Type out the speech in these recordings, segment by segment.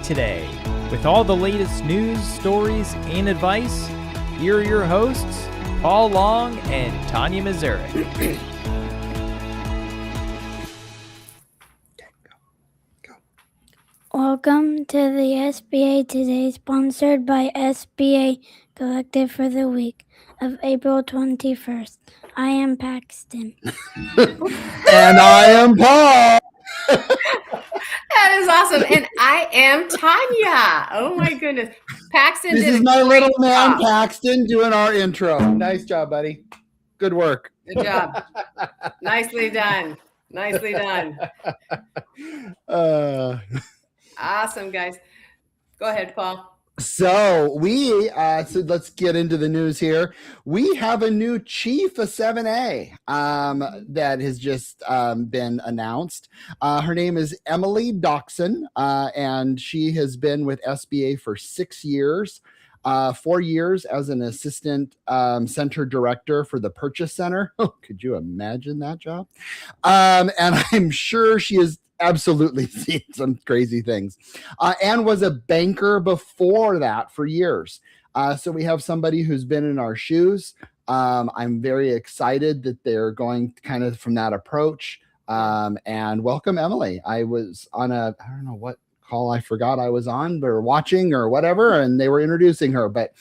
today. With all the latest news, stories, and advice, here are your hosts, Paul Long and Tanya Mazurek. Welcome to the SBA Today, sponsored by SBA Collective for the week of April 21st. I am Paxton. And I am Paul. That is awesome. And I am Tanya. Oh my goodness. Paxton This did is a my great little man, job. Paxton, doing our intro. Nice job, buddy. Good work. Good job. Nicely done. Nicely done. Awesome, guys. Go ahead, Paul. So let's get into the news here. We have a new chief of 7A that has just been announced. Her name is Emily Doxson, and she has been with SBA for 6 years. 4 years as an assistant center director for the purchase center. Oh, could you imagine that job? And I'm sure she has absolutely seen some crazy things, and was a banker before that for years. So we have somebody who's been in our shoes. I'm very excited that they're going kind of from that approach. And welcome, Emily. I was on I don't know what call I forgot I was on or watching or whatever, and they were introducing her, but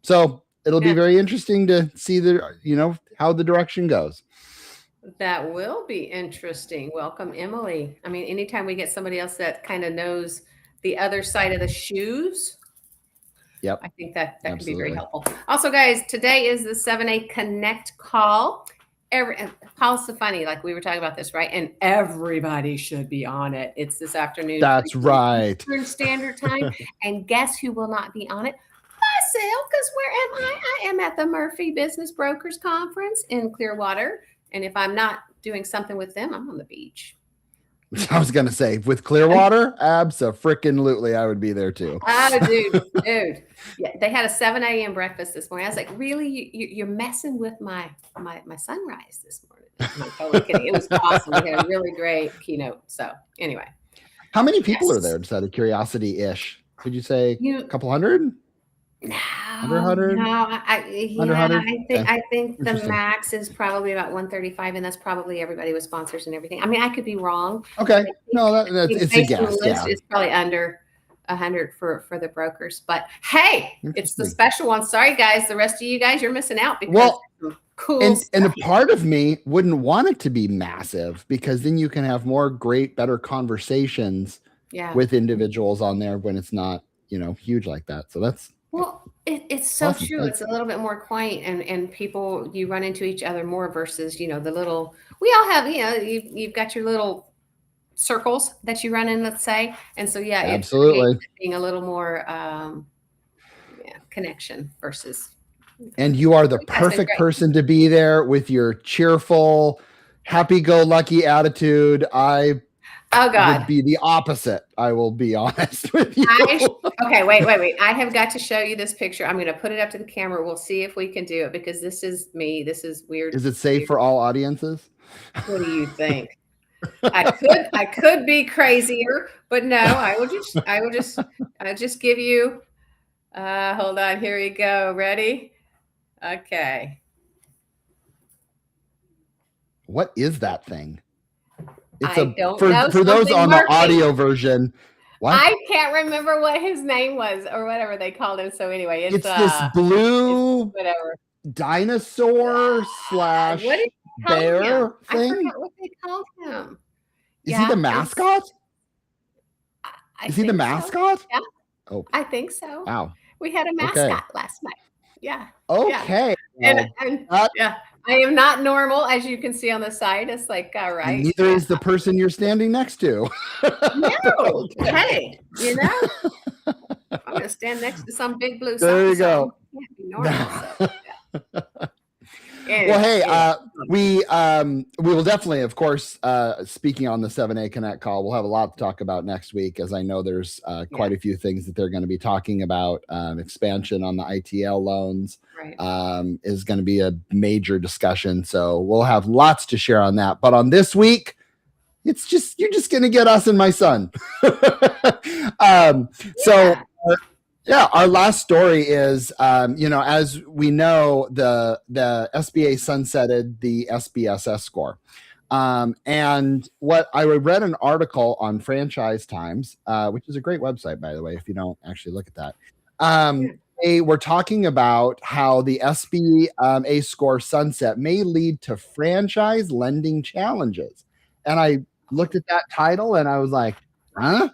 so it'll be very interesting to see how the direction goes. That will be interesting. Welcome, Emily. I mean, anytime we get somebody else that kind of knows the other side of the shoes, I think that can be very helpful. Also, guys, today is the 7A Connect call. Paul's so funny, like we were talking about this, right? And everybody should be on it. It's this afternoon. That's right. Eastern Standard Time. And guess who will not be on it? Myself, because where am I? I am at the Murphy Business Brokers Conference in Clearwater. And if I'm not doing something with them, I'm on the beach. I was going to say, with Clearwater, abso-freaking-lutely, I would be there too. Oh, dude. Yeah, they had a 7 a.m. breakfast this morning. I was like, really? You're messing with my sunrise this morning. I'm totally kidding. It was awesome. We had a really great keynote. So anyway. How many people are there, just out of curiosity-ish? Could you say a couple hundred? No, I think the max is probably about 135, and that's probably everybody with sponsors and everything. I mean, I could be wrong. Okay, no, it's a guess. It's probably under 100 for the brokers, but hey, it's the special one. Sorry, guys, the rest of you guys, you're missing out because cool. And a part of me wouldn't want it to be massive because then you can have more better conversations with individuals on there when it's not huge like that. So that's. Well, it's so awesome. true. It's a little bit more quaint, and people, you run into each other more versus, the little, we all have, you've got your little circles that you run in, let's say. And so, absolutely. It's being a little more connection versus. And you are the perfect person to be there with your cheerful, happy-go-lucky attitude. Oh God! Would be the opposite. I will be honest with you. Okay, wait. I have got to show you this picture. I'm going to put it up to the camera. We'll see if we can do it because this is me. This is weird. Is it safe for all audiences? What do you think? I could be crazier, but no. I'll just give you. Hold on. Here we go. Ready? Okay. What is that thing? It's for those on the audio version. What? I can't remember what his name was or whatever they called him. So anyway, it's this blue whatever dinosaur / bear thing. I forgot what they called him. Is he the mascot? Is he the mascot? So. Yeah. Oh, I think so. Wow. We had a mascot last night. Yeah. Okay. Yeah. And I am not normal, as you can see on the side. It's like, all right. Neither is the person you're standing next to. No. Hey, I'm going to stand next to some big blue. There you go. Can't be normal. Well, hey, we will definitely, of course, speaking on the 7A Connect call, we'll have a lot to talk about next week, as I know there's quite a few things that they're going to be talking about. Expansion on the ITL loans is going to be a major discussion. So we'll have lots to share on that. But on this week, It's just, you're just going to get us and my son. So our last story is, as we know, the SBA sunsetted the SBSS score. And what I read an article on Franchise Times, which is a great website, by the way, if you don't actually look at that. They were talking about how the SBA score sunset may lead to franchise lending challenges. And I looked at that title and I was like, huh?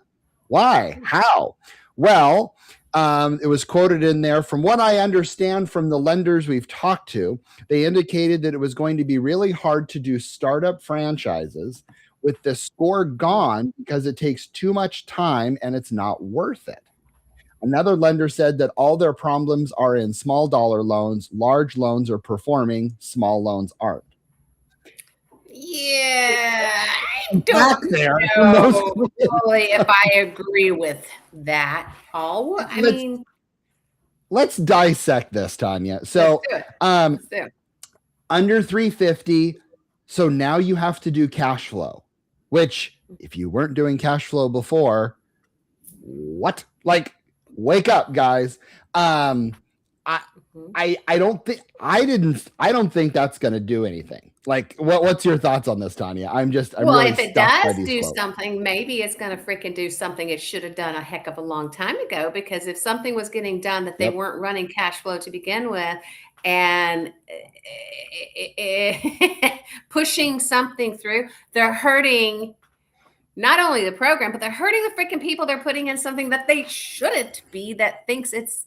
Why? How? Well, it was quoted in there. From what I understand from the lenders we've talked to, they indicated that it was going to be really hard to do startup franchises with the score gone because it takes too much time and it's not worth it. Another lender said that all their problems are in small dollar loans. Large loans are performing, small loans aren't. Yeah, I don't know fully if I agree with that, Paul. Let's dissect this, Tanya. So, Let's do it. Under 350, so now you have to do cash flow, which if you weren't doing cash flow before, what? Like, wake up, guys. I don't think that's going to do anything. Like, what's your thoughts on this, Tanya? Well, if it does do something, maybe it's going to freaking do something it should have done a heck of a long time ago. Because if something was getting done that they weren't running cash flow to begin with, and pushing something through, they're hurting not only the program, but they're hurting the freaking people they're putting in something that they shouldn't be, that thinks it's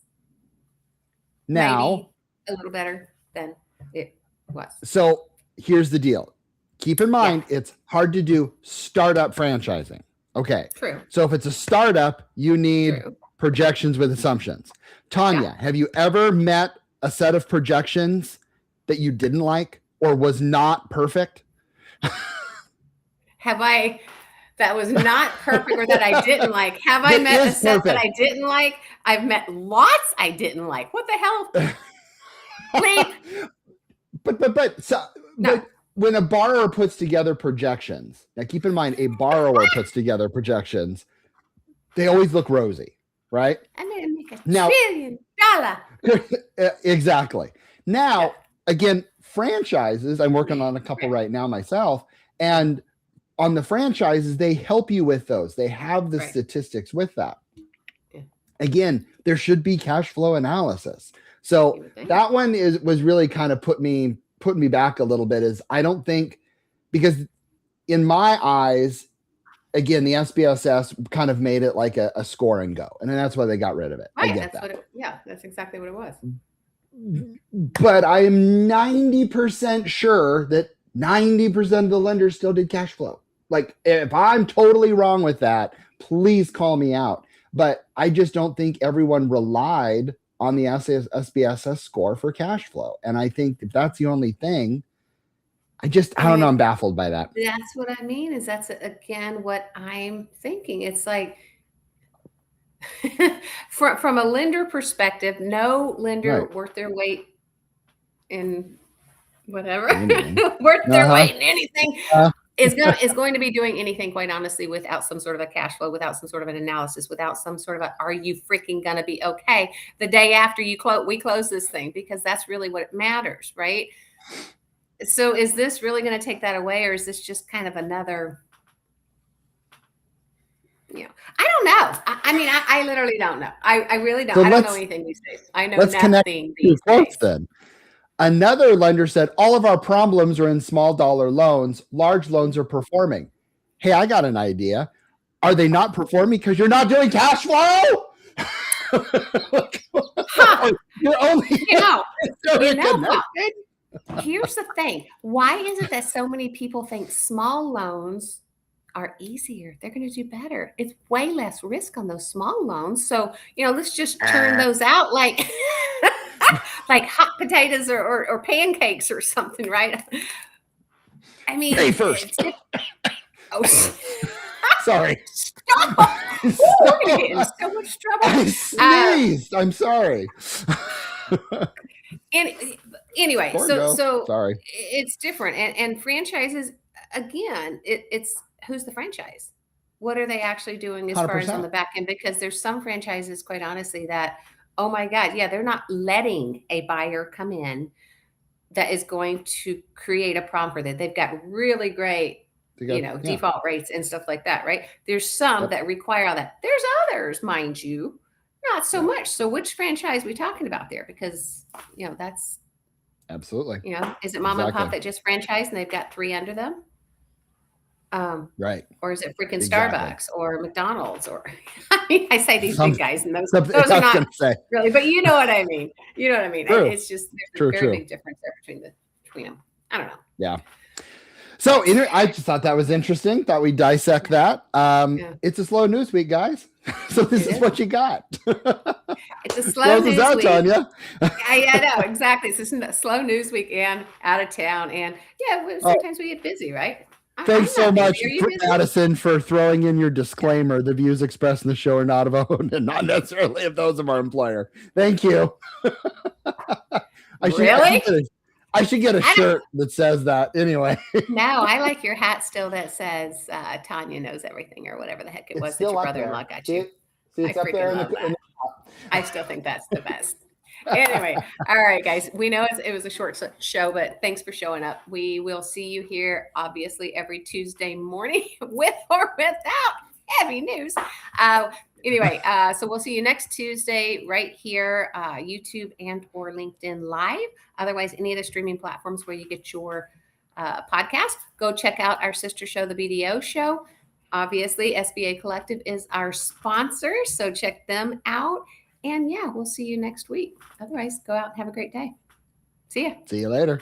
now maybe a little better than it was. So here's the deal. Keep in mind, it's hard to do startup franchising. Okay. True. So if it's a startup, you need projections with assumptions. Tanya, have you ever met a set of projections that you didn't like or was not perfect? Have I... That was not perfect or that I didn't like? Have I met a set that I didn't like? I've met lots I didn't like. What the hell? Bleep. But when a borrower puts together projections, now keep in mind, a borrower puts together projections, they always look rosy, right? I'm going to make $1 trillion. Exactly. Now, again, franchises, I'm working on a couple right now myself, and on the franchises, they help you with those. They have the statistics with that. Yeah. Again, there should be cash flow analysis. So that one was really kind of put me back a little bit. Is I don't think, because in my eyes, again, the SBSS kind of made it like a score and go, and then that's why they got rid of it. Right, I get that. That's exactly what it was. But I am 90% sure that 90% of the lenders still did cash flow. Like, if I'm totally wrong with that, please call me out. But I just don't think everyone relied on the SBSS score for cash flow. And I think if that's the only thing, I don't know. I'm baffled by that. That's what I mean, is that's, again, what I'm thinking. It's like, from a lender perspective, no lender worth their weight in whatever, worth their weight in anything. Is going to be doing anything, quite honestly, without some sort of a cash flow, without some sort of an analysis, without some sort of are you freaking going to be okay the day after we close this thing? Because that's really what matters, right? So is this really going to take that away, or is this just kind of another, I don't know. I literally don't know. I really don't. So I don't know anything these days. I know nothing these days. Then. Another lender said, all of our problems are in small dollar loans. Large loans are performing. Hey, I got an idea. Are they not performing because you're not doing cash flow? You're only here's the thing. Why is it that so many people think small loans are easier? They're going to do better. It's way less risk on those small loans. So, let's just turn those out like like hot potatoes or pancakes or something, right? I mean, pay first. Sorry. Stop. We're going to get in so much trouble. I sneezed. I'm sorry. Anyway, so sorry. It's different. And franchises, again, it's who's the franchise? What are they actually doing as far as on 100%. the back end? Because there's some franchises, quite honestly, that, oh my God, yeah, they're not letting a buyer come in that is going to create a problem for them. They've got really great, default rates and stuff like that, right? There's some that require all that. There's others, mind you, not so much. So which franchise are we talking about there? Because, that's absolutely. Is it mom and pop that just franchise and they've got 3 under them? Right. Or is it freaking Starbucks or McDonald's or I say these big guys and those are not really, but you know what I mean. It's just there's a very big difference there between them. I don't know. Yeah. So I just thought that was interesting. Thought we'd dissect that. It's a slow news week, guys. So this is what you got. It's a slow news week. Tanya. I know, exactly. It's a slow news week and out of town. And sometimes we get busy, right? Thanks so much, Madison, for throwing in your disclaimer. The views expressed in the show are not of own and not necessarily of those of our employer. Thank you. I should get a shirt that says that anyway. No, I like your hat still that says Tanya knows everything or whatever the heck it was that your brother-in-law got you. See, it's up there in the I still think that's the best. Anyway, all right, guys. We know it was a short show, but thanks for showing up. We will see you here, obviously, every Tuesday morning with or without heavy news. Anyway, so we'll see you next Tuesday right here, YouTube and or LinkedIn Live. Otherwise, any of the streaming platforms where you get your podcast. Go check out our sister show, The BDO Show. Obviously, SBA Collective is our sponsor, so check them out. And we'll see you next week. Otherwise, go out and have a great day. See ya. See you later.